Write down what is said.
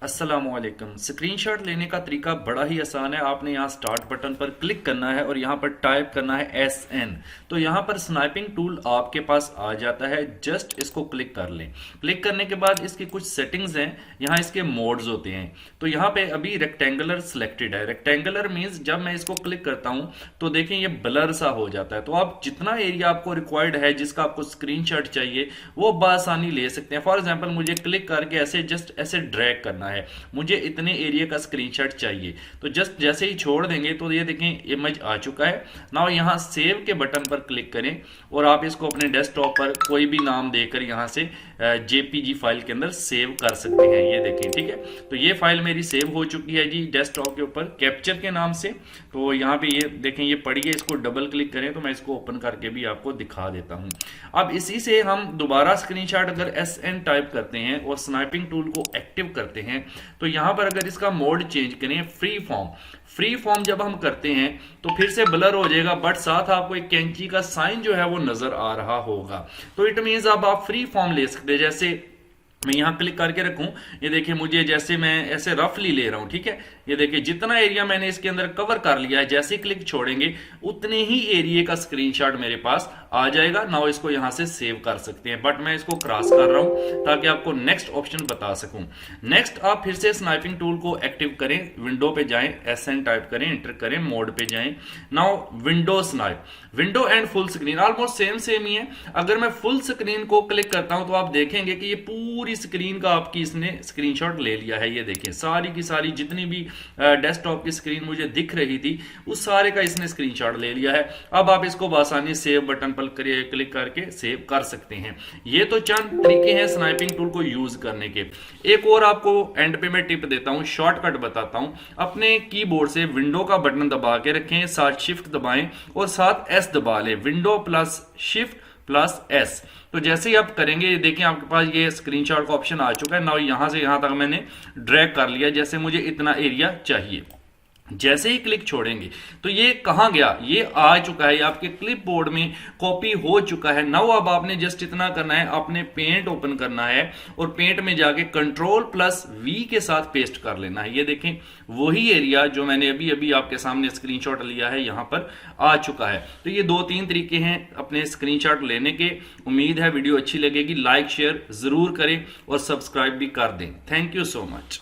अस्सलामुअलैकुम। स्क्रीनशॉट लेने का तरीका बड़ा ही आसान है। आपने यहाँ स्टार्ट बटन पर क्लिक करना है और यहाँ पर टाइप करना है SN। तो यहाँ पर स्नाइपिंग टूल आपके पास आ जाता है। जस्ट इसको क्लिक कर लें। क्लिक करने के बाद इसकी कुछ सेटिंग्स हैं, यहाँ इसके मोड्स होते हैं। तो यहाँ पे अभी रेक्टेंगुलर सिलेक्टेड है। रेक्टेंगुलर मीन्स जब मैं इसको क्लिक करता हूँ तो देखें ये ब्लर सा हो जाता है। तो आप जितना एरिया आपको रिक्वायर्ड है, जिसका आपको स्क्रीनशॉट चाहिए, वो बआसानी ले सकते हैं। फॉर एग्जाम्पल मुझे क्लिक करके ऐसे जस्ट ऐसे ड्रैग करना है, मुझे इतने एरिया का स्क्रीनशॉट चाहिए। तो जस्ट जैसे ही छोड़ देंगे तो ये देखें इमेज आ चुका है। नाउ यहाँ सेव के बटन पर क्लिक करें और आप इसको अपने डेस्कटॉप पर कोई भी नाम देकर यहाँ से JPG फाइल के अंदर सेव कर सकते हैं। ये देखें, ठीक है। तो ये फाइल मेरी सेव हो चुकी है जी डेस्कटॉप के ऊपर कैप्चर के नाम से। तो यहाँ पे ये देखें ये पड़ी है। इसको डबल क्लिक करें तो मैं इसको ओपन करके भी आपको दिखा देता हूँ। अब इसी से हम दोबारा स्क्रीनशॉट अगर SN टाइप करते हैं और स्नाइपिंग टूल को एक्टिव करते हैं तो यहां पर अगर इसका मोड चेंज करें फ्री फॉर्म जब हम करते हैं तो फिर से ब्लर हो जाएगा, बट साथ आपको एक कैंची का साइन जो है वो नजर आ रहा होगा। तो इट मींस अब आप फ्री फॉर्म ले सकते हैं। जैसे मैं यहां क्लिक करके रखूं, ये देखिए मुझे जैसे मैं ऐसे रफली ले रहा हूं, ठीक है। ये देखिए जितना एरिया मैंने इसके अंदर कवर कर लिया है, जैसे क्लिक छोड़ेंगे उतने ही एरिया का स्क्रीनशॉट मेरे पास आ जाएगा। नाउ इसको यहां से सेव कर सकते हैं, बट मैं इसको क्रॉस कर रहा हूं ताकि आपको नेक्स्ट ऑप्शन बता सकूं। नेक्स्ट आप फिर से स्नाइपिंग टूल को एक्टिव करें, विंडो पे जाएं, SN टाइप करें, एंटर करें, मोड पे जाएं। Now window snip, window and full screen almost same ही है। अगर मैं फुल स्क्रीन को क्लिक करता हूं तो आप देखेंगे कि ये पूरी स्क्रीन का आपकी इसने स्क्रीनशॉट ले लिया है। ये देखें सारी की सारी जितनी भी डेस्कटॉप की स्क्रीन मुझे दिख रही थी उस सारे का इसने स्क्रीनशॉट ले लिया है। अब आप इसको आसानी सेव बटन पर क्लिक करके सेव कर सकते हैं। ये तो चंद तरीके हैं स्नाइपिंग टूल को यूज करने के। एक और आपको एंड पे मैं टिप देता हूं, शॉर्टकट बताता हूं। अपने कीबोर्ड से विंडो का बटन दबा के रखें, साथ शिफ्ट दबाएं और साथ S दबा लें। Window plus shift plus S। तो जैसे ही आप करेंगे देखें आपके पास ये स्क्रीनशॉट का ऑप्शन आ चुका है। नाउ यहां से यहां तक मैंने ड्रैग कर लिया, जैसे मुझे इतना एरिया चाहिए। जैसे ही क्लिक छोड़ेंगे तो ये कहां गया, ये आ चुका है, ये आपके क्लिपबोर्ड में कॉपी हो चुका है। नाउ अब आपने जस्ट इतना करना है, आपने पेंट ओपन करना है और पेंट में जाके Ctrl+V के साथ पेस्ट कर लेना है। ये देखें वही एरिया जो मैंने अभी अभी आपके सामने स्क्रीनशॉट लिया है यहां पर आ चुका है। तो ये 2-3 तरीके हैं अपने स्क्रीनशॉट लेने के। उम्मीद है वीडियो अच्छी लगेगी। लाइक शेयर जरूर करें और सब्सक्राइब भी कर दें। Thank you so much.